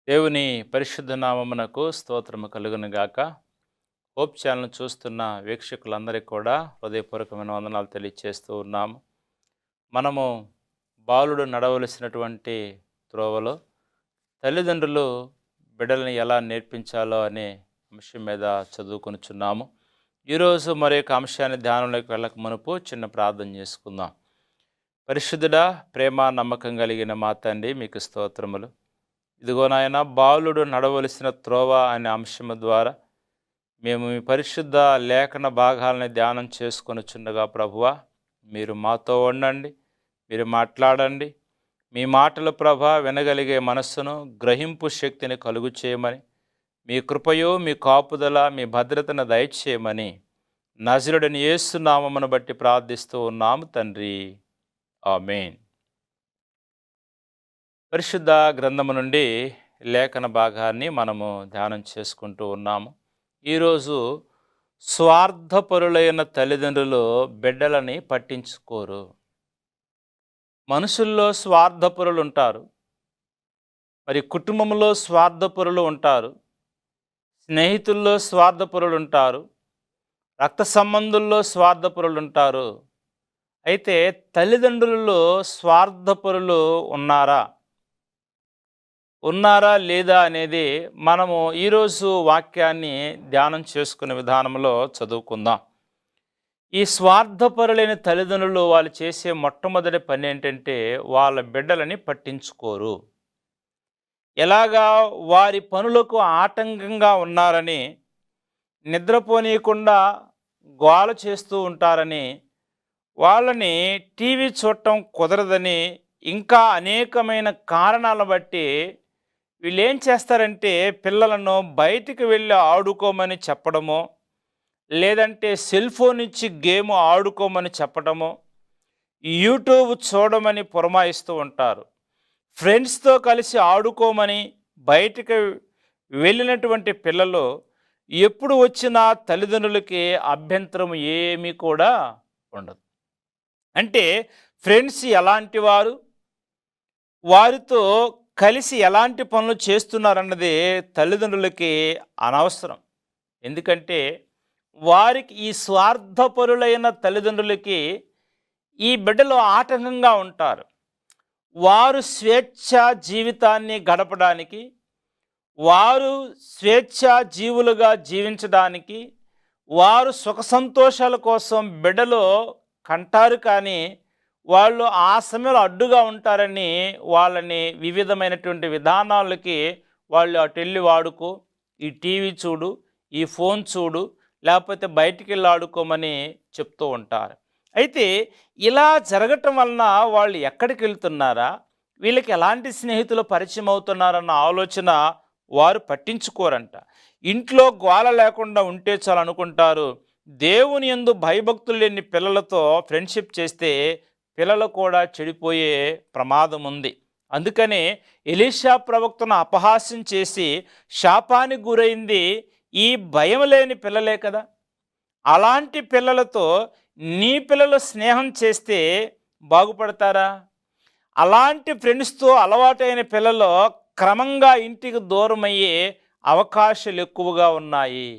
దేవుని పరిశుద్ధ నామమునకు స్తోత్రము కలుగును గాక. హోప్ ఛానల్ చూస్తున్న వీక్షకులందరికీ కూడా హృదయపూర్వకమైన వందనాలు తెలియజేస్తూ ఉన్నాము. మనము బాలుడు నడవలసినటువంటి త్రోవలో తల్లిదండ్రులు బిడ్డలను ఎలా నేర్పించాలో అనే అంశం మీద చదువుకొనుచున్నాము. ఈరోజు మరి యొక్క అంశాన్ని ధ్యానంలోకి వెళ్ళక మునుపు చిన్న ప్రార్థన చేసుకుందాం. పరిశుద్ధుడా, ప్రేమ నమ్మకం కలిగిన మా తండ్రి, మీకు స్తోత్రములు. ఇదిగో నాయన, బాలుడు నడవలసిన త్రోవ అనే అంశము ద్వారా మేము మీ పరిశుద్ధ లేఖన భాగాలని ధ్యానం చేసుకొనుచుండగా ప్రభువా, మీరు మాతో ఉండండి, మీరు మాట్లాడండి. మీ మాటలు ప్రభా వినగలిగే మనస్సును, గ్రహింపు శక్తిని కలుగు చేయమని, మీ కృపయో, మీ కాపుదల, మీ భద్రతను దయచేయమని నజరుడని యేసు నామమును బట్టి ప్రార్థిస్తూ ఉన్నాము తండ్రి, ఆమేన్. పరిశుద్ధ గ్రంథము నుండి లేఖన భాగాన్ని మనము ధ్యానం చేసుకుంటూ ఉన్నాము. ఈరోజు స్వార్థపరులైన తల్లిదండ్రులు బిడ్డలని పట్టించుకోరు. మనుషుల్లో స్వార్థపరులు ఉంటారు, మరి కుటుంబంలో స్వార్థపరులు ఉంటారు, స్నేహితుల్లో స్వార్థపరులు ఉంటారు, రక్త సంబంధుల్లో స్వార్థపరులు ఉంటారు. అయితే తల్లిదండ్రులలో స్వార్థపరులు ఉన్నారా లేదా అనేది మనము ఈరోజు వాక్యాన్ని ధ్యానం చేసుకునే విధానంలో చదువుకుందాం. ఈ స్వార్థపరులైన తల్లిదండ్రులు వాళ్ళు చేసే మొట్టమొదటి పని ఏంటంటే వాళ్ళ బిడ్డలని పట్టించుకోరు. ఎలాగా వారి పనులకు ఆటంకంగా ఉన్నారని, నిద్రపోనీయకుండా గోల చేస్తూ ఉంటారని, వాళ్ళని టీవీ చూడటం కుదరదని, ఇంకా అనేకమైన కారణాలను బట్టి వీళ్ళు ఏం చేస్తారంటే పిల్లలను బయటికి వెళ్ళి ఆడుకోమని చెప్పడమో, లేదంటే సెల్ ఫోన్ ఇచ్చి గేమ్ ఆడుకోమని చెప్పడమో, యూట్యూబ్ చూడమని పురమాయిస్తూ ఉంటారు. ఫ్రెండ్స్తో కలిసి ఆడుకోమని బయటికి వెళ్ళినటువంటి పిల్లలు ఎప్పుడు వచ్చినా తల్లిదండ్రులకి అభ్యంతరం ఏమీ కూడా ఉండదు. అంటే ఫ్రెండ్స్ ఎలాంటి వారు, వారితో కలిసి ఎలాంటి పనులు చేస్తున్నారన్నది తల్లిదండ్రులకి అనవసరం. ఎందుకంటే వారికి, ఈ స్వార్థపరులైన తల్లిదండ్రులకి ఈ బిడ్డలు ఆటంకంగా ఉంటారు. వారు స్వేచ్ఛ జీవితాన్ని గడపడానికి, వారు స్వేచ్ఛా జీవులుగా జీవించడానికి, వారు సుఖ సంతోషాల కోసం బిడ్డలు కంటారు. కానీ వాళ్ళు ఆ సమయంలో అడ్డుగా ఉంటారని వాళ్ళని వివిధమైనటువంటి విధానాలకి వాళ్ళు అటు వెళ్ళి వాడుకో, ఈ టీవీ చూడు, ఈ ఫోన్ చూడు, లేకపోతే బయటికి వెళ్ళి ఆడుకోమని చెప్తూ ఉంటారు. అయితే ఇలా జరగటం వలన వాళ్ళు ఎక్కడికి వెళ్తున్నారా, వీళ్ళకి ఎలాంటి స్నేహితులు పరిచయం అవుతున్నారన్న ఆలోచన వారు పట్టించుకోరంట. ఇంట్లో గోల లేకుండా ఉంటే చాలు అనుకుంటారు. దేవుని యందు భయభక్తులు లేని పిల్లలతో ఫ్రెండ్షిప్ చేస్తే పిల్లలు కూడా చెడిపోయే ప్రమాదం ఉంది. అందుకనే ఎలీషా ప్రవక్తను అపహాస్యం చేసి శాపానికి గురైంది ఈ భయం లేని పిల్లలే కదా. అలాంటి పిల్లలతో నీ పిల్లలు స్నేహం చేస్తే బాగుపడతారా? అలాంటి ఫ్రెండ్స్తో అలవాటైన పిల్లలు క్రమంగా ఇంటికి దూరమయ్యే అవకాశాలు ఎక్కువగా ఉన్నాయి.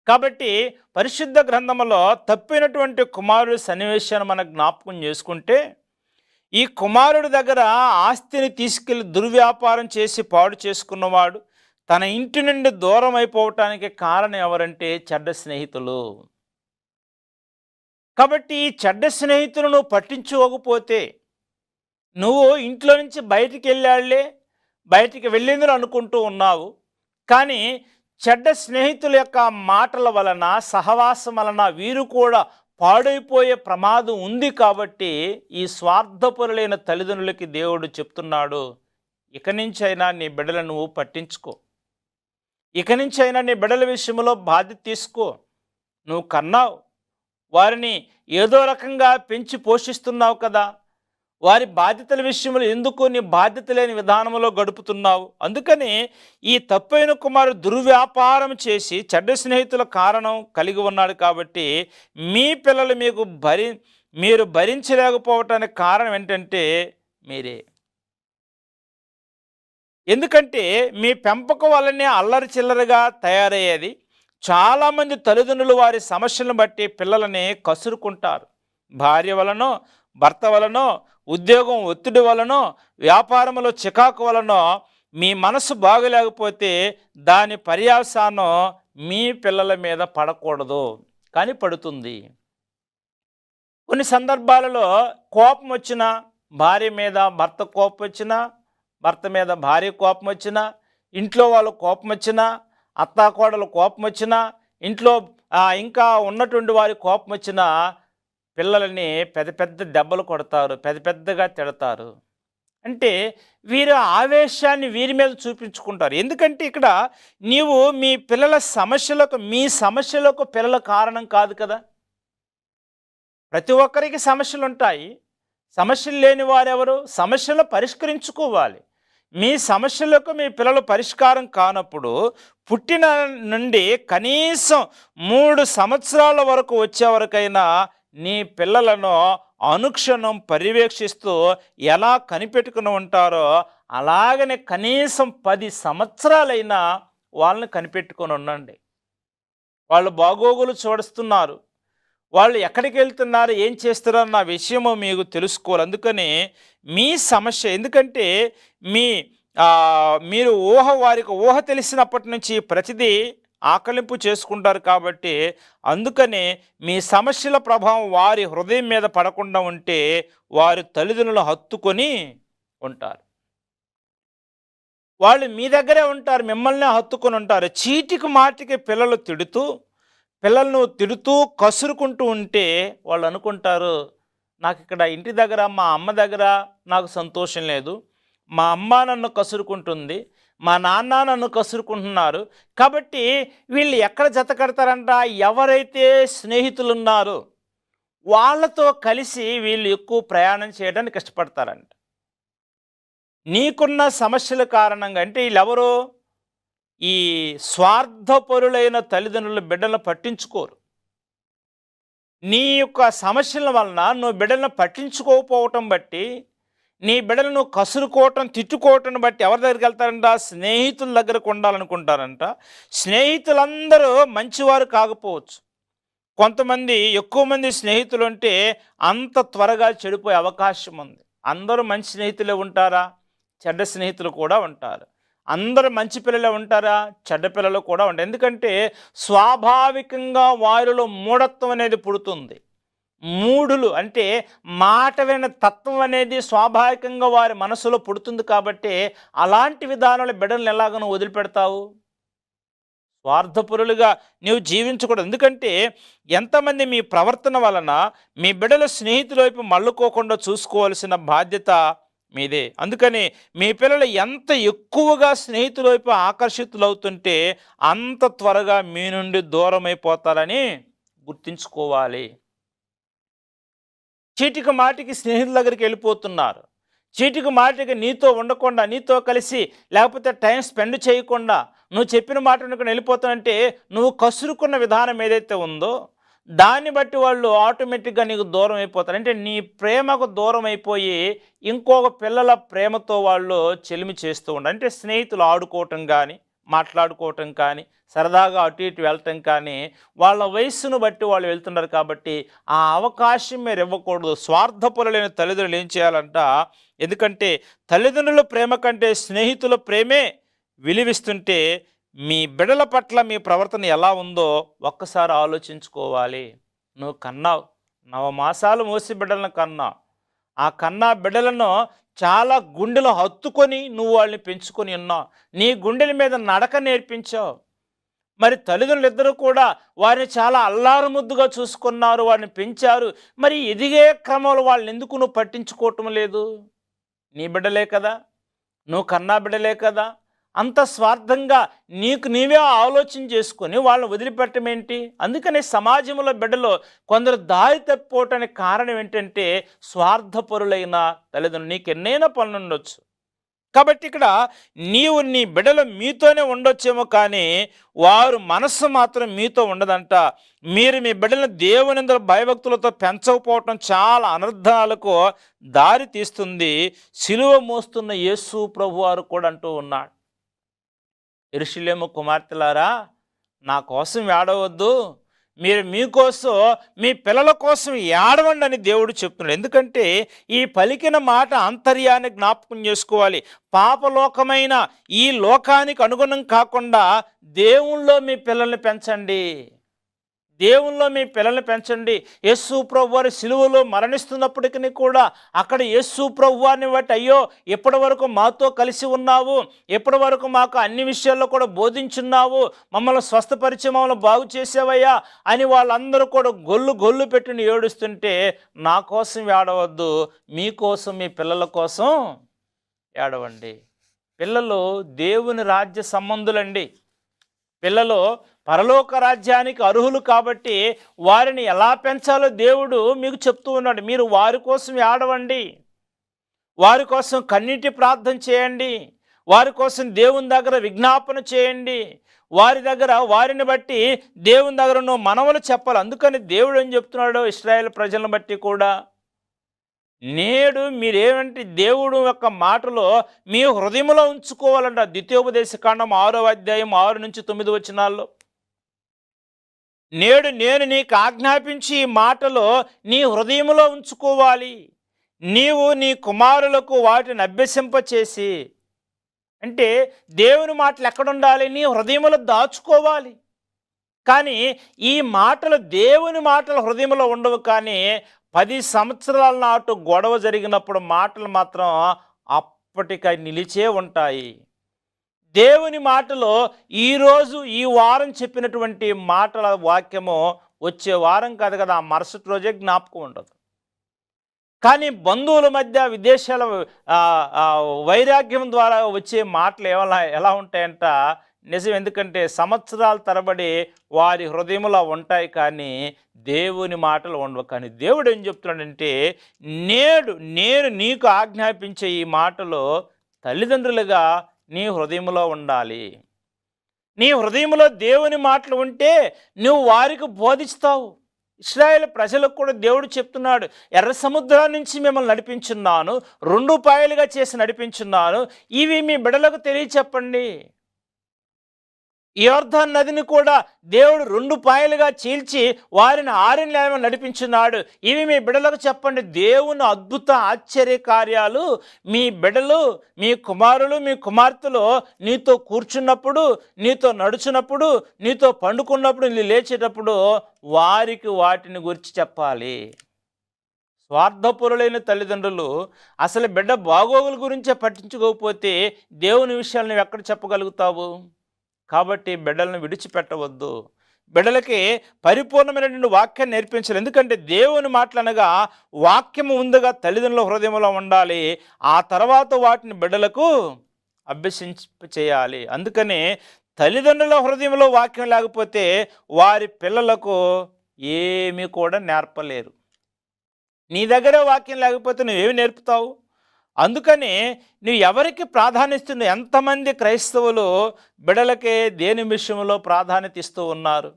కాబట్టి పరిశుద్ధ గ్రంథంలో తప్పినటువంటి కుమారుడి సన్నివేశాన్ని మనం జ్ఞాపకం చేసుకుంటే, ఈ కుమారుడి దగ్గర ఆస్తిని తీసుకెళ్లి దుర్వ్యాపారం చేసి పాడు చేసుకున్నవాడు తన ఇంటి నుండి దూరం అయిపోవటానికి కారణం ఎవరంటే చెడ్డ స్నేహితులు. కాబట్టి ఈ చెడ్డ స్నేహితులను పట్టించుకోకపోతే నువ్వు ఇంట్లో నుంచి బయటికి వెళ్ళిందని అనుకుంటూ ఉన్నావు. కానీ చెడ్డ స్నేహితుల యొక్క మాటల వలన, సహవాసం వలన వీరు కూడా పాడైపోయే ప్రమాదం ఉంది. కాబట్టి ఈ స్వార్థపరులైన తల్లిదండ్రులకి దేవుడు చెప్తున్నాడు, ఇక నుంచైనా నీ బిడ్డలను నువ్వు పట్టించుకో, ఇక నుంచైనా నీ బిడ్డల విషయంలో బాధ్యత తీసుకో. నువ్వు కన్నావు, వారిని ఏదో రకంగా పెంచి పోషిస్తున్నావు కదా, వారి బాధ్యతల విషయంలో ఎందుకు నీ బాధ్యత లేని విధానంలో గడుపుతున్నావు? అందుకని ఈ తప్పైన కుమారుడు దుర్వ్యాపారం చేసి చెడ్డ స్నేహితుల కారణం కలిగి ఉన్నాడు. కాబట్టి మీ పిల్లలు మీరు భరించలేకపోవటానికి కారణం ఏంటంటే మీరే. ఎందుకంటే మీ పెంపకం వల్లనే అల్లరి చిల్లరగా తయారయ్యేది. చాలామంది తల్లిదండ్రులు వారి సమస్యలను బట్టి పిల్లలని కసురుకుంటారు. భార్య వలనో, భర్త వలనో, ఉద్యోగం ఒత్తిడి వలనో, వ్యాపారంలో చికాకు వలనో మీ మనసు బాగలేకపోతే దాని పర్యవసానం మీ పిల్లల మీద పడకూడదు, కానీ పడుతుంది. కొన్ని సందర్భాలలో కోపం వచ్చినా, భార్య మీద భర్త కోపం వచ్చినా, భర్త మీద భార్య కోపం వచ్చినా, ఇంట్లో వాళ్ళు కోపం వచ్చినా, అత్తాకోడలు కోపం వచ్చినా, ఇంట్లో ఇంకా ఉన్నటువంటి వారి కోపం వచ్చినా పిల్లలని పెద్ద పెద్ద దెబ్బలు కొడతారు, పెద్ద పెద్దగా తిడతారు. అంటే వీరు ఆవేశాన్ని వీరి మీద చూపించుకుంటారు. ఎందుకంటే ఇక్కడ నీవు మీ పిల్లల సమస్యలకు, మీ సమస్యలకు పిల్లల కారణం కాదు కదా. ప్రతి ఒక్కరికి సమస్యలు ఉంటాయి. సమస్యలు లేని వారెవరు? సమస్యలు పరిష్కరించుకోవాలి. మీ సమస్యలకు మీ పిల్లలు పరిష్కారం కానప్పుడు పుట్టిన నుండి కనీసం 3 సంవత్సరాల వరకు వచ్చే వరకైనా నీ పిల్లలను అనుక్షణం పర్యవేక్షిస్తూ ఎలా కనిపెట్టుకుని ఉంటారో అలాగనే కనీసం 10 సంవత్సరాలైనా వాళ్ళని కనిపెట్టుకొని ఉండండి. వాళ్ళు బాగోగులు చూడుస్తున్నారు, వాళ్ళు ఎక్కడికి వెళ్తున్నారు, ఏం చేస్తున్నారన్న విషయము మీకు తెలుసుకోవాలి. అందుకని మీ సమస్య, ఎందుకంటే మీరు వారికి ఊహ తెలిసినప్పటి నుంచి ప్రతిదీ ఆకలింపు చేసుకుంటారు కాబట్టి, అందుకని మీ సమస్యల ప్రభావం వారి హృదయం మీద పడకుండా ఉంటే వారి తల్లిదండ్రులు హత్తుకొని ఉంటారు. వాళ్ళు మీ దగ్గరే ఉంటారు, మిమ్మల్ని హత్తుకొని ఉంటారు. చీటికి మాటికి పిల్లలను తిడుతూ కసురుకుంటూ ఉంటే వాళ్ళు అనుకుంటారు, నాకు ఇక్కడ ఇంటి దగ్గర మా అమ్మ దగ్గర నాకు సంతోషం లేదు, మా అమ్మ నన్ను కసురుకుంటుంది, మా నాన్న నన్ను కసురుకుంటున్నారు, కాబట్టి వీళ్ళు ఎక్కడ జత కడతారంట, ఎవరైతే స్నేహితులు ఉన్నారో వాళ్ళతో కలిసి వీళ్ళు ఎక్కువ ప్రయాణం చేయడానికి ఇష్టపడతారంట. నీకున్న సమస్యల కారణంగా, అంటే వీళ్ళెవరో ఈ స్వార్థపరులైన తల్లిదండ్రుల బిడ్డలను పట్టించుకోరు. నీ యొక్క సమస్యల వలన నువ్వు బిడ్డలను పట్టించుకోకపోవటం బట్టి, నీ బిడ్డలను కసురుకోవటం, తిట్టుకోవటం బట్టి ఎవరి దగ్గరికి వెళ్తారంట? స్నేహితుల దగ్గరకు ఉండాలనుకుంటారంట. స్నేహితులందరూ మంచివారు కాకపోవచ్చు. కొంతమంది, ఎక్కువ మంది స్నేహితులు ఉంటే అంత త్వరగా చెడిపోయే అవకాశం ఉంది. అందరూ మంచి స్నేహితులే ఉంటారా? చెడ్డ స్నేహితులు కూడా ఉంటారు. అందరూ మంచి పిల్లలే ఉంటారా? చెడ్డ పిల్లలు కూడా ఉంటారు. ఎందుకంటే స్వాభావికంగా వారిలో మూఢత్వం అనేది పుడుతుంది. మూఢులు అంటే మాట విన తత్వం అనేది స్వాభావికంగా వారి మనసులో పుడుతుంది. కాబట్టి అలాంటి విధానాలు బిడ్డలను ఎలాగ నువ్వు వదిలిపెడతావు? స్వార్థపరులుగా నీవు జీవించకూడదు. ఎందుకంటే ఎంతమంది మీ ప్రవర్తన వలన మీ బిడ్డల స్నేహితుల వైపు మళ్ళుకోకుండా చూసుకోవాల్సిన బాధ్యత మీదే. అందుకని మీ పిల్లలు ఎంత ఎక్కువగా స్నేహితుల వైపు ఆకర్షితులవుతుంటే అంత త్వరగా మీ నుండి దూరం అయిపోతారని గుర్తుంచుకోవాలి. చీటికి మాటికి స్నేహితుల దగ్గరికి వెళ్ళిపోతున్నారు. చీటికి మాటికి నీతో ఉండకుండా, నీతో కలిసి లేకపోతే టైం స్పెండ్ చేయకుండా, నువ్వు చెప్పిన మాట అనుకుని వెళ్ళిపోతానంటే నువ్వు కసురుకున్న విధానం ఏదైతే ఉందో దాన్ని బట్టి వాళ్ళు ఆటోమేటిక్గా నీకు దూరం అయిపోతారు. అంటే నీ ప్రేమకు దూరం అయిపోయి ఇంకొక పిల్లల ప్రేమతో వాళ్ళు చెలిమి చేస్తూ ఉంటారు. అంటే స్నేహితులు ఆడుకోవటం కానీ, మాట్లాడుకోవటం కానీ, సరదాగా అటు ఇటు వెళ్ళటం కానీ, వాళ్ళ వయస్సును బట్టి వాళ్ళు వెళ్తున్నారు. కాబట్టి ఆ అవకాశం మీరు ఇవ్వకూడదు. స్వార్థపరులైన తల్లిదండ్రులు ఏం చేయాలంట? ఎందుకంటే తల్లిదండ్రుల ప్రేమ కంటే స్నేహితుల ప్రేమే విలువిస్తుంటే మీ బిడ్డల పట్ల మీ ప్రవర్తన ఎలా ఉందో ఒక్కసారి ఆలోచించుకోవాలి. నువ్వు కన్నావు, 9 మాసాలు మోసి బిడ్డలను కన్నావు. ఆ కన్నా బిడ్డలను చాలా గుండెలు హత్తుకొని నువ్వు వాళ్ళని పెంచుకొని ఉన్నావు. నీ గుండెల మీద నడక నేర్పించావు. మరి తల్లిదండ్రులు ఇద్దరు కూడా వారిని చాలా అల్లారు ముద్దుగా చూసుకున్నారు, వారిని పెంచారు. మరి ఎదిగే క్రమంలో వాళ్ళని ఎందుకు నువ్వు పట్టించుకోవటం లేదు? నీ బిడ్డలే కదా, నువ్వు కన్నా బిడ్డలే కదా. అంత స్వార్థంగా నీకు నీవే ఆలోచన చేసుకొని వాళ్ళని వదిలిపెట్టడం ఏంటి? అందుకనే సమాజంలో బిడ్డలు కొందరు దారి తప్పిపోవటానికి కారణం ఏంటంటే స్వార్థపరులైన తల్లిదండ్రులు. నీకు ఎన్నైనా పనులు ఉండొచ్చు, కాబట్టి ఇక్కడ నీవు నీ బిడ్డలు మీతోనే ఉండొచ్చేమో, కానీ వారు మనస్సు మాత్రం మీతో ఉండదంట. మీరు మీ బిడ్డలను దేవునిందులో భయభక్తులతో పెంచకపోవటం చాలా అనర్థాలకు దారి తీస్తుంది. సిలువ మోస్తున్న యేసు ప్రభువారు కూడా అంటూ ఉన్నాడు, యెరూషలేము కుమార్తెలారా, నా కోసం ఏడవద్దు, మీరు మీకోసం మీ పిల్లల కోసం ఏడవండి అని దేవుడు చెప్తున్నాడు. ఎందుకంటే ఈ పలికిన మాట అంతర్యాన్ని జ్ఞాపకం చేసుకోవాలి. పాపలోకమైన ఈ లోకానికి అనుగుణం కాకుండా దేవుళ్ళో మీ పిల్లల్ని పెంచండి, దేవుల్లో మీ పిల్లల్ని పెంచండి. యేసు ప్రభువారు సిలువలో మరణిస్తున్నప్పటికీ కూడా అక్కడ యేసు ప్రభువారిని బట్టి, అయ్యో ఎప్పటి వరకు మాతో కలిసి ఉన్నావు, ఎప్పటి వరకు మాకు అన్ని విషయాల్లో కూడా బోధించున్నావు, మమ్మల్ని స్వస్థపరిచి మమ్మల్ని బాగు చేసావయ్యా అని వాళ్ళందరూ కూడా గొల్లు పెట్టుని ఏడుస్తుంటే, నా కోసం ఏడవద్దు, మీకోసం మీ పిల్లల కోసం ఏడవండి. పిల్లలు దేవుని రాజ్య సంబంధులండి. పిల్లలు పరలోక రాజ్యానికి అర్హులు. కాబట్టి వారిని ఎలా పెంచాలో దేవుడు మీకు చెప్తూ ఉన్నాడు. మీరు వారి కోసం ఏడవండి, వారి కోసం కన్నీటి ప్రార్థన చేయండి, వారి కోసం దేవుని దగ్గర విజ్ఞాపన చేయండి, వారిని బట్టి దేవుని దగ్గర నువ్వు మనవలు చెప్పాలి. అందుకని దేవుడు ఏం చెప్తున్నాడు ఇశ్రాయేల్ ప్రజలను బట్టి కూడా, నేడు మీరేమంటే దేవుడు యొక్క మాటలో మీ హృదయంలో ఉంచుకోవాలంట. ద్వితీయోపదేశకాండం 6వ అధ్యాయం 6-9 వచనాల్లో, నేడు నేను నీకు ఆజ్ఞాపించి ఈ మాటలో నీ హృదయంలో ఉంచుకోవాలి, నీవు నీ కుమారులకు వాటిని అభ్యసింపచేసి. అంటే దేవుని మాటలు ఎక్కడుండాలి? నీ హృదయంలో దాచుకోవాలి. కానీ ఈ మాటలు, దేవుని మాటలు హృదయంలో ఉండవు. కానీ 10 సంవత్సరాల నాటు గొడవ జరిగినప్పుడు మాటలు మాత్రం అప్పటికై నిలిచే ఉంటాయి. దేవుని మాటలో ఈరోజు ఈ వారం చెప్పినటువంటి మాటల వాక్యము వచ్చే వారం కాదు కదా, ఆ మరుసటి రోజే జ్ఞాపకం ఉండదు. కానీ బంధువుల మధ్య విదేశాల వైరాగ్యం ద్వారా వచ్చే మాటలు ఎలా ఉంటాయంట నిజం. ఎందుకంటే సంవత్సరాల తరబడి వారి హృదయంలో ఉంటాయి, కానీ దేవుని మాటలు ఉండవు. కానీ దేవుడు ఏం చెప్తున్నాడంటే, నేను నీకు ఆజ్ఞాపించే ఈ మాటలు తల్లిదండ్రులుగా నీ హృదయంలో ఉండాలి. నీ హృదయంలో దేవుని మాటలు ఉంటే నువ్వు వారికి బోధిస్తావు. ఇశ్రాయేల్ ప్రజలకు కూడా దేవుడు చెప్తున్నాడు, ఎర్ర సముద్రం నుంచి మిమ్మల్ని నడిపించున్నాను, 2 పాయలుగా చేసి నడిపించున్నాను, ఇవి మీ బిడ్డలకు తెలియచెప్పండి. యోర్దాను నదిని కూడా దేవుడు 2 పాయలుగా చీల్చి వారిని 6 నెలలు నడిపించున్నాడు, ఇవి మీ బిడ్డలకు చెప్పండి. దేవుని అద్భుత ఆశ్చర్య కార్యాలు మీ బిడ్డలు, మీ కుమారులు, మీ కుమార్తెలు నీతో కూర్చున్నప్పుడు, నీతో నడుచున్నప్పుడు, నీతో పండుకున్నప్పుడు, నీ లేచేటప్పుడు వారికి వాటిని గురించి చెప్పాలి. స్వార్థపరులైన తల్లిదండ్రులు అసలు బిడ్డ బాగోగుల గురించే పట్టించుకోకపోతే దేవుని విషయాలు నువ్వు ఎక్కడ చెప్పగలుగుతావు? కాబట్టి బిడ్డలను విడిచిపెట్టవద్దు. బిడ్డలకి పరిపూర్ణమైనటువంటి వాక్యాన్ని నేర్పించాలి. ఎందుకంటే దేవుని మాటలనగా వాక్యము ముందుగా తల్లిదండ్రుల హృదయంలో ఉండాలి, ఆ తర్వాత వాటిని బిడ్డలకు చేయాలి. అందుకని తల్లిదండ్రుల హృదయంలో వాక్యం లేకపోతే వారి పిల్లలకు ఏమీ కూడా నేర్పలేరు. నీ దగ్గర వాక్యం లేకపోతే నువ్వేమి నేర్పుతావు? అందుకని నువ్వు ఎవరికి ప్రాధాన్యత, ఎంతమంది క్రైస్తవులు బిడ్డలకే దేని విషయంలో ప్రాధాన్యత ఇస్తూ ఉన్నారు?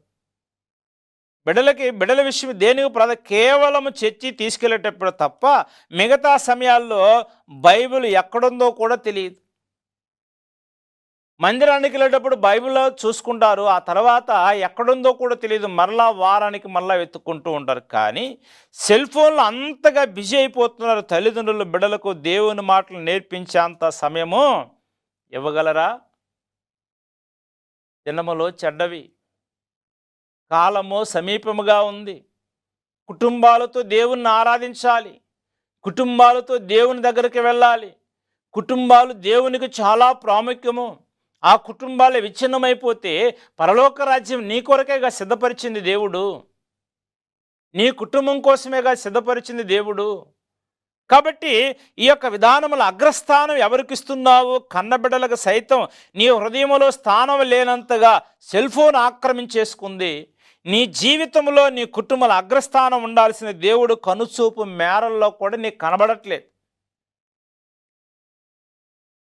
బిడ్డల విషయం దేనికి కేవలం చర్చి తీసుకెళ్ళేటప్పుడు తప్ప మిగతా సమయాల్లో బైబిల్ ఎక్కడుందో కూడా తెలియదు. మందిరానికి వెళ్ళేటప్పుడు బైబిల్ చూసుకుంటారు, ఆ తర్వాత ఎక్కడుందో కూడా తెలియదు, మరలా వారానికి మరలా వెతుక్కుంటూ ఉంటారు. కానీ సెల్ ఫోన్లో అంతగా బిజీ అయిపోతున్నారు. తల్లిదండ్రులు బిడ్డలకు దేవుని మాటలు నేర్పించేంత సమయము ఇవ్వగలరా? దినములో చెడ్డవి, కాలము సమీపముగా ఉంది. కుటుంబాలతో దేవుణ్ణి ఆరాధించాలి, కుటుంబాలతో దేవుని దగ్గరికి వెళ్ళాలి. కుటుంబాలు దేవునికి చాలా ప్రాముఖ్యము. ఆ కుటుంబాలు విచ్ఛిన్నమైపోతే పరలోక రాజ్యం నీ కొరకేగా సిద్ధపరిచింది దేవుడు, నీ కుటుంబం కోసమేగా సిద్ధపరిచింది దేవుడు. కాబట్టి ఈ యొక్క విధానముల అగ్రస్థానం ఎవరికి ఇస్తున్నావు? కన్నబిడ్డలకు సైతం నీ హృదయంలో స్థానం లేనంతగా సెల్ ఫోన్ ఆక్రమించేసుకుంది. నీ జీవితంలో నీ కుటుంబాల అగ్రస్థానం ఉండాల్సిన దేవుడు కనుచూపు మేరల్లో కూడా నీకు కనబడట్లేదు.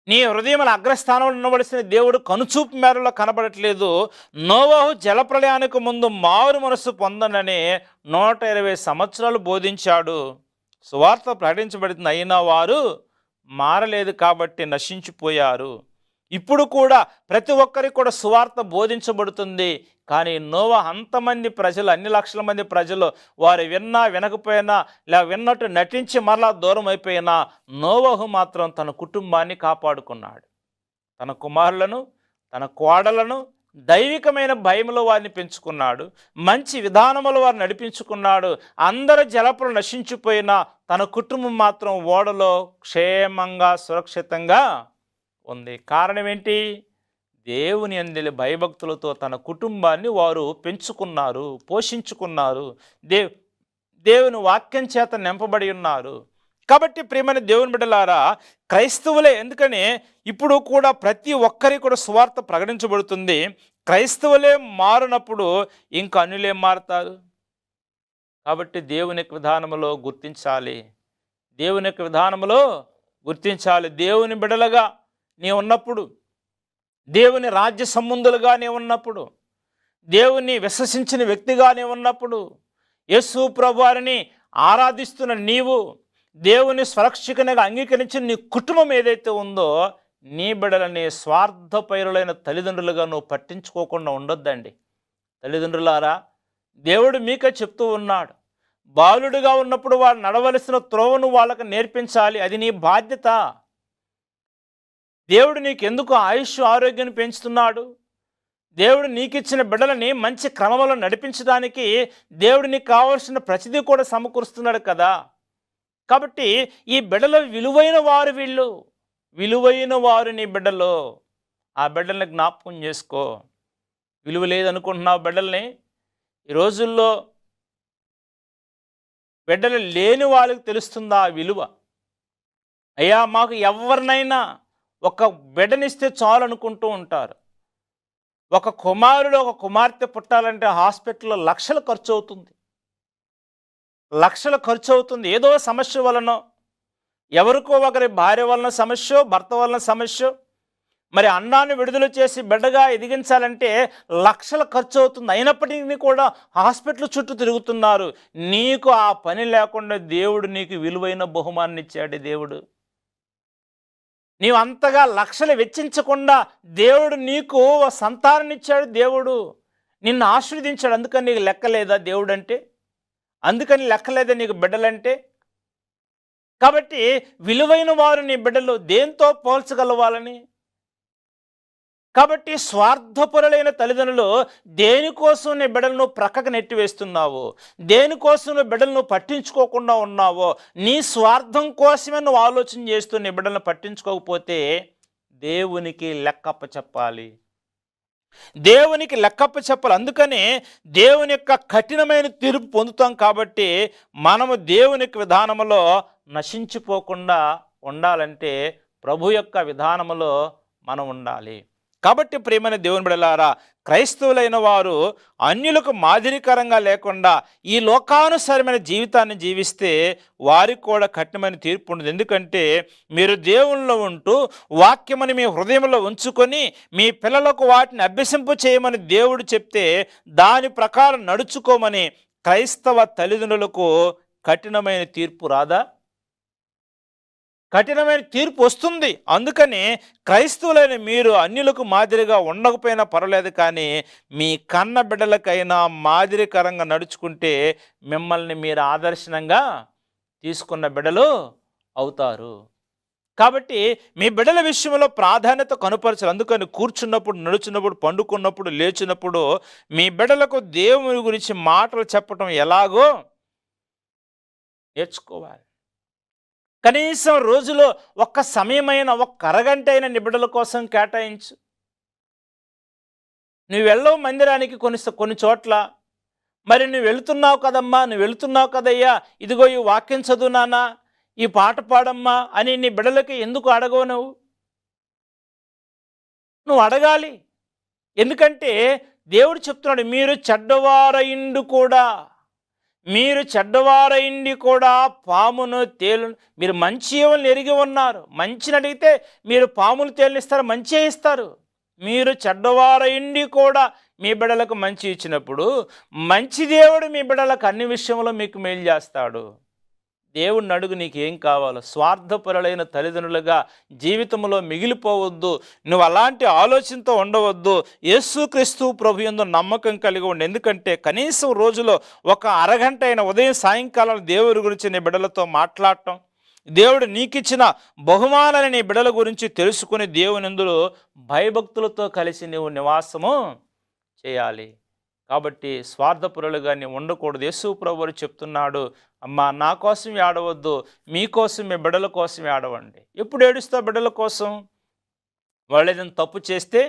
నీ హృదయంలో అగ్రస్థానంలో ఉండవలసిన దేవుడు కనుచూపు మేరలో కనబడట్లేదు. నోవహు జలప్రళయానికి ముందు మారు మనస్సు పొందనని 120 సంవత్సరాలు బోధించాడు. సువార్త ప్రకటించబడింది, అయినా వారు మారలేదు కాబట్టి నశించిపోయారు. ఇప్పుడు కూడా ప్రతి ఒక్కరికి కూడా సువార్త బోధించబడుతుంది. కానీ నోవహు అంతమంది ప్రజలు, అన్ని లక్షల మంది ప్రజలు, వారు విన్నా వినకపోయినా విన్నట్టు నటించి మరలా దూరం అయిపోయినా నోవహు మాత్రం తన కుటుంబాన్ని కాపాడుకున్నాడు. తన కుమారులను, తన కోడలను దైవికమైన భయములో వారిని పెంచుకున్నాడు. మంచి విధానములో వారిని నడిపించుకున్నాడు. అందరు జలపులు నశించిపోయినా తన కుటుంబం మాత్రం ఓడలో క్షేమంగా సురక్షితంగా ఉంది. కారణం ఏంటి? దేవుని యందలి భయభక్తులతో తన కుటుంబాన్ని వారు పెంచుకున్నారు, పోషించుకున్నారు. దేవుని వాక్యం చేత నింపబడి ఉన్నారు. కాబట్టి ప్రియమైన దేవుని బిడ్డలారా, క్రైస్తవులే, ఎందుకని ఇప్పుడు కూడా ప్రతి ఒక్కరి కూడా సువార్త ప్రకటించబడుతుంది. క్రైస్తవులే మారినప్పుడు ఇంకా అన్యులే మారుతారు. కాబట్టి దేవుని యొక్క విధానములో గుర్తించాలి. దేవుని యొక్క విధానములో గుర్తించాలి. దేవుని బిడ్డలుగా నీ ఉన్నప్పుడు, దేవుని రాజ్య సంబంధులుగా నీ ఉన్నప్పుడు, దేవుని విశ్వసించిన వ్యక్తిగా నీ ఉన్నప్పుడు, యేసు ప్రభువారిని ఆరాధిస్తున్న నీవు, దేవుని స్వరక్షకునిగా అంగీకరించిన నీ కుటుంబం ఏదైతే ఉందో, నీ బిడ్డలని స్వార్థపరులైన తల్లిదండ్రులుగా నువ్వు పట్టించుకోకుండా ఉండొద్దండి. తల్లిదండ్రులారా, దేవుడు మీకే చెప్తూ ఉన్నాడు, బాలుడిగా ఉన్నప్పుడు వారు నడవలసిన త్రోవను వాళ్ళకు నేర్పించాలి. అది నీ బాధ్యత. దేవుడు నీకెందుకు ఆయుష్ ఆరోగ్యాన్ని పెంచుతున్నాడు? దేవుడు నీకిచ్చిన బిడ్డలని మంచి క్రమంలో నడిపించడానికి దేవుడు నీకు కావాల్సిన ప్రతిదీ కూడా సమకూరుస్తున్నాడు కదా. కాబట్టి ఈ బిడ్డలు విలువైన వారు, వీళ్ళు విలువైన వారు నీ బిడ్డలు. ఆ బిడ్డల్ని జ్ఞాపకం చేసుకో. విలువ లేదనుకుంటున్నావు బిడ్డల్ని? ఈ రోజుల్లో బిడ్డలు లేని వాళ్ళకి తెలుస్తుందా ఆ విలువ? అయ్యా, మాకు ఎవరినైనా ఒక బిడ్డనిస్తే చాలు అనుకుంటూ ఉంటారు. ఒక కుమారుడు, ఒక కుమార్తె పుట్టాలంటే హాస్పిటల్లో లక్షలు ఖర్చు అవుతుంది. లక్షలు ఖర్చు అవుతుంది. ఏదో సమస్య వలన, ఎవరికో ఒకరి భార్య వలన సమస్య, భర్త వలన సమస్య, మరి అన్నాన్ని విడుదల చేసి బిడ్డగా ఎదిగించాలంటే లక్షల ఖర్చు అవుతుంది. అయినప్పటికీ కూడా హాస్పిటల్ చుట్టూ తిరుగుతున్నారు. నీకు ఆ పని లేకుండా దేవుడు నీకు విలువైన బహుమానాన్ని ఇచ్చాడు. దేవుడు నీవు అంతగా లక్షలు వెచ్చించకుండా దేవుడు నీకు సంతానాన్ని ఇచ్చాడు. దేవుడు నిన్ను ఆశీర్వదించాడు. అందుకని నీకు లెక్కలేదా దేవుడు అంటే? అందుకని లెక్కలేదా నీకు బిడ్డలంటే? కాబట్టి విలువైన వారు నీ బిడ్డలు. దేంతో పోల్చగలవాలని? కాబట్టి స్వార్థపరులైన తల్లిదండ్రులు దేనికోసం నీ బిడ్డలను ప్రక్కకు నెట్టివేస్తున్నావు? దేనికోసం నీ బిడ్డలను పట్టించుకోకుండా ఉన్నావో? నీ స్వార్థం కోసమే నువ్వు ఆలోచన చేస్తూ నీ బిడ్డలను పట్టించుకోకపోతే దేవునికి లెక్కప్ప చెప్పాలి. దేవునికి లెక్కప్ప చెప్పాలి. అందుకని దేవుని యొక్క కఠినమైన తీర్పు పొందుతాం. కాబట్టి మనము దేవుని యొక్క విధానములో నశించిపోకుండా ఉండాలంటే ప్రభు యొక్క విధానములో మనం ఉండాలి. కాబట్టి ప్రియమైన దేవుని బిడ్డలారా, క్రైస్తవులైన వారు అన్యులకు మాదిరికరంగా లేకుండా ఈ లోకానుసారమైన జీవితాన్ని జీవిస్తే వారికి కూడా కఠినమైన తీర్పు ఉండదు. ఎందుకంటే మీరు దేవునిలో ఉంటూ వాక్యమని మీ హృదయంలో ఉంచుకొని మీ పిల్లలకు వాటిని అభ్యసింప చేయమని దేవుడు చెప్తే దాని ప్రకారం నడుచుకోమని క్రైస్తవ తల్లిదండ్రులకు కఠినమైన తీర్పు రాదా? కఠినమైన తీర్పు వస్తుంది. అందుకని క్రైస్తవులైన మీరు అన్యులకు మాదిరిగా ఉండకపోయినా పర్వాలేదు, కానీ మీ కన్న బిడ్డలకైనా మాదిరికరంగా నడుచుకుంటే మిమ్మల్ని మీరు ఆదర్శనంగా తీసుకున్న బిడ్డలు అవుతారు. కాబట్టి మీ బిడ్డల విషయంలో ప్రాధాన్యత కనుపరచాలి. అందుకని కూర్చున్నప్పుడు, నడుచున్నప్పుడు, పండుకున్నప్పుడు, లేచినప్పుడు మీ బిడ్డలకు దేవుని గురించి మాటలు చెప్పటం ఎలాగో నేర్చుకోవాలి. కనీసం రోజులో ఒక్క సమయమైన, ఒక్క అరగంట అయిన నీ బిడ్డల కోసం కేటాయించు. నువ్వు వెళ్ళవు మందిరానికి కొన్ని చోట్ల, మరి నువ్వు వెళుతున్నావు కదమ్మా, నువ్వు వెళుతున్నావు కదయ్యా, ఇదిగో ఈ వాక్యం చదువు నాన్నా, ఈ పాట పాడమ్మా అని నీ బిడ్డలకి ఎందుకు అడగవు? నువ్వు అడగాలి. ఎందుకంటే దేవుడు చెప్తున్నాడు, మీరు చెడ్డవారయిండు కూడా మీరు చెడ్డవారైండి కూడా పామును తేలు, మీరు మంచి ఏమని ఎరిగి ఉన్నారు. మంచిని అడిగితే మీరు పాములు తేలిస్తారు, మంచి ఇస్తారు. మీరు చెడ్డవారైండి కూడా మీ బిడ్డలకు మంచి ఇచ్చినప్పుడు మంచి దేవుడు మీ బిడ్డలకు అన్ని విషయంలో మీకు మేలు చేస్తాడు. దేవుణ్ణి అడుగు నీకేం కావాలో. స్వార్థపరులైన తల్లిదండ్రులుగా జీవితంలో మిగిలిపోవద్దు. నువ్వు అలాంటి ఆలోచనతో ఉండవద్దు. యేసుక్రీస్తు ప్రభు యందు నమ్మకం కలిగి ఉండు. ఎందుకంటే కనీసం రోజులో ఒక అరగంట అయిన ఉదయం సాయంకాలం దేవుడి గురించి నీ బిడ్డలతో మాట్లాడటం, దేవుడు నీకిచ్చిన బహుమానాన్ని నీ బిడ్డల గురించి తెలుసుకుని దేవుని యందు భయభక్తులతో కలిసి నీవు నివాసము చేయాలి. కాబట్టి స్వార్థపరులుగా నీవు ఉండకూడదు. యేసు ప్రభువు చెప్తున్నాడు, అమ్మా నా కోసం ఏడవద్దు, మీకోసం మీ బిడ్డల కోసం ఏడవండి. ఎప్పుడు ఏడుస్తావు బిడ్డల కోసం? వాళ్ళు ఏదైనా తప్పు చేస్తే,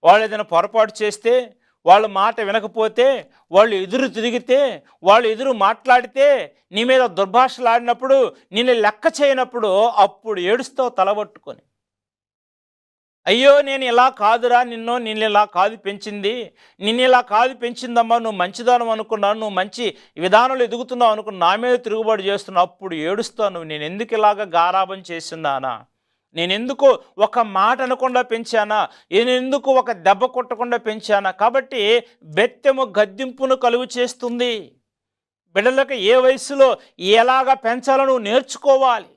వాళ్ళు ఏదైనా పొరపాటు చేస్తే, వాళ్ళ మాట వినకపోతే, వాళ్ళు ఎదురు తిరిగితే, వాళ్ళు ఎదురు మాట్లాడితే, నీ మీద దుర్భాషలు ఆడినప్పుడు, నిన్ను లెక్క చేయనప్పుడు అప్పుడు ఏడుస్తావు తలబట్టుకొని. అయ్యో నేను ఇలా కాదురా, నిన్ను ఇలా కాదు పెంచింది, నిన్ను ఇలా కాదు పెంచిందమ్మా, నువ్వు మంచిదానం అనుకున్నాను, నువ్వు మంచి విధానంలో ఎదుగుతున్నావు అనుకున్నా, నా మీద తిరుగుబాటు చేస్తున్నావు. అప్పుడు ఏడుస్తాను, నేను ఎందుకు ఇలాగ గారాబం చేస్తున్నానా, నేనెందుకు ఒక మాట అనకుండా పెంచానా, నేనెందుకు ఒక దెబ్బ కొట్టకుండా పెంచానా. కాబట్టి బెత్తెము గద్దింపును కలుగు చేస్తుంది. బిడ్డలకు ఏ వయసులో ఎలాగా పెంచాలో నువ్వు నేర్చుకోవాలి.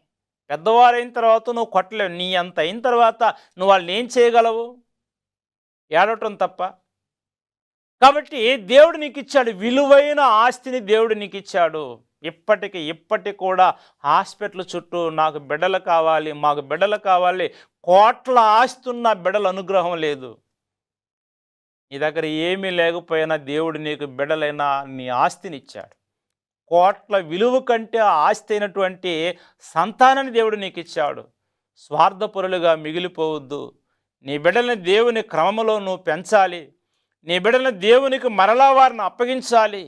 పెద్దవారైన తర్వాత నువ్వు కొట్టలేవు. నీ అంత అయిన తర్వాత నువ్వు వాళ్ళని ఏం చేయగలవు? ఏడవటం తప్ప. కాబట్టి దేవుడు నీకు ఇచ్చాడు, విలువైన ఆస్తిని దేవుడు నీకు ఇచ్చాడు. ఇప్పటికి కూడా హాస్పిటల్ చుట్టూ నాకు బిడ్డలు కావాలి, మాకు బిడ్డలు కావాలి, కోట్ల ఆస్తి ఉన్న బిడ్డల అనుగ్రహం లేదు. నీ దగ్గర ఏమీ లేకపోయినా దేవుడు నీకు బిడ్డలైన నీ ఆస్తిని ఇచ్చాడు. కోట్ల విలువ కంటే ఆస్తి అయినటువంటి సంతానాన్ని దేవుడు నీకు ఇచ్చాడు. స్వార్థపరులుగా మిగిలిపోవద్దు. నీ బిడ్డలని దేవుని క్రమంలో నువ్వు పెంచాలి. నీ బిడ్డలను దేవునికి మరలా వారిని అప్పగించాలి.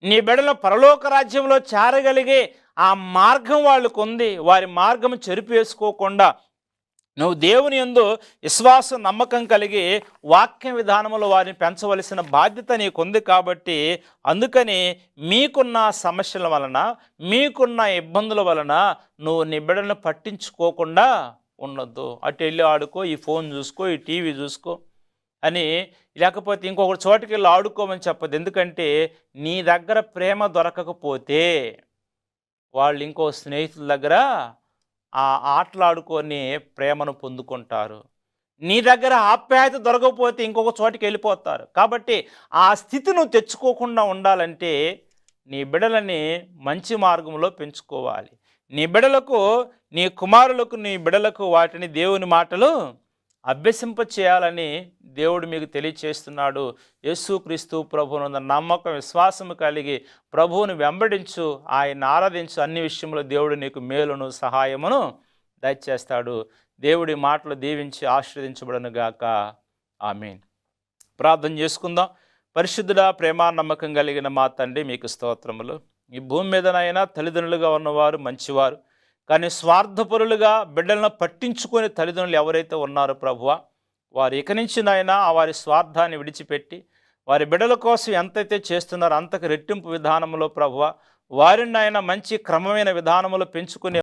నీ బిడ్డలను పరలోక రాజ్యంలో చేరగలిగే ఆ మార్గం వాళ్ళకు ఉంది. వారి మార్గం చెరిపేసుకోకుండా నువ్వు దేవుని యందు విశ్వాసం నమ్మకం కలిగి వాక్య విధానంలో వారిని పెంచవలసిన బాధ్యత నీకుంది. కాబట్టి అందుకని మీకున్న సమస్యల వలన, మీకున్న ఇబ్బందుల వలన నువ్వు నీ బిడ్డలను పట్టించుకోకుండా ఉండొద్దు. అటు వెళ్ళి ఆడుకో, ఈ ఫోన్ చూసుకో, ఈ టీవీ చూసుకో అని, లేకపోతే ఇంకొక చోటుకి వెళ్ళి ఆడుకోమని చెప్పదు. ఎందుకంటే నీ దగ్గర ప్రేమ దొరకకపోతే వాళ్ళు ఇంకో స్నేహితుల దగ్గర ఆ ఆటలాడుకొని ప్రేమను పొందుకుంటారు. నీ దగ్గర ఆప్యాయత దొరకకపోతే ఇంకొక చోటికి వెళ్ళిపోతారు. కాబట్టి ఆ స్థితి నువ్వు తెచ్చుకోకుండా ఉండాలంటే నీ బిడ్డలని మంచి మార్గంలో పెంచుకోవాలి. నీ బిడ్డలకు, నీ కుమారులకు, నీ బిడ్డలకు వాటిని దేవుని మాటలు అభ్యసింప చేయాలని దేవుడు మీకు తెలియచేస్తున్నాడు. యేసుక్రీస్తు ప్రభువును నమ్మకం, విశ్వాసము కలిగి ప్రభువును వెంబడించు, ఆయన ఆరాధించు. అన్ని విషయంలో దేవుడు నీకు మేలును సహాయమును దయచేస్తాడు. దేవుడి మాటలు దీవించి ఆశీర్వదించబడును గాక. ఆమేన్. ప్రార్థన చేసుకుందాం. పరిశుద్ధుడా, ప్రేమ నమ్మకం కలిగిన మా తండ్రి, మీకు స్తోత్రములు. ఈ భూమి మీదనైనా తల్లిదండ్రులుగా ఉన్నవారు మంచివారు, కానీ స్వార్థపరులుగా బిడ్డలను పట్టించుకునే తల్లిదండ్రులు ఎవరైతే ఉన్నారో ప్రభువా, వారు ఇక నుంచి నాయనా వారి స్వార్థాన్ని విడిచిపెట్టి వారి బిడ్డల కోసం ఎంతైతే చేస్తున్నారో అంతకు రెట్టింపు విధానంలో ప్రభువా వారిని నాయనా మంచి క్రమమైన విధానంలో పెంచుకునే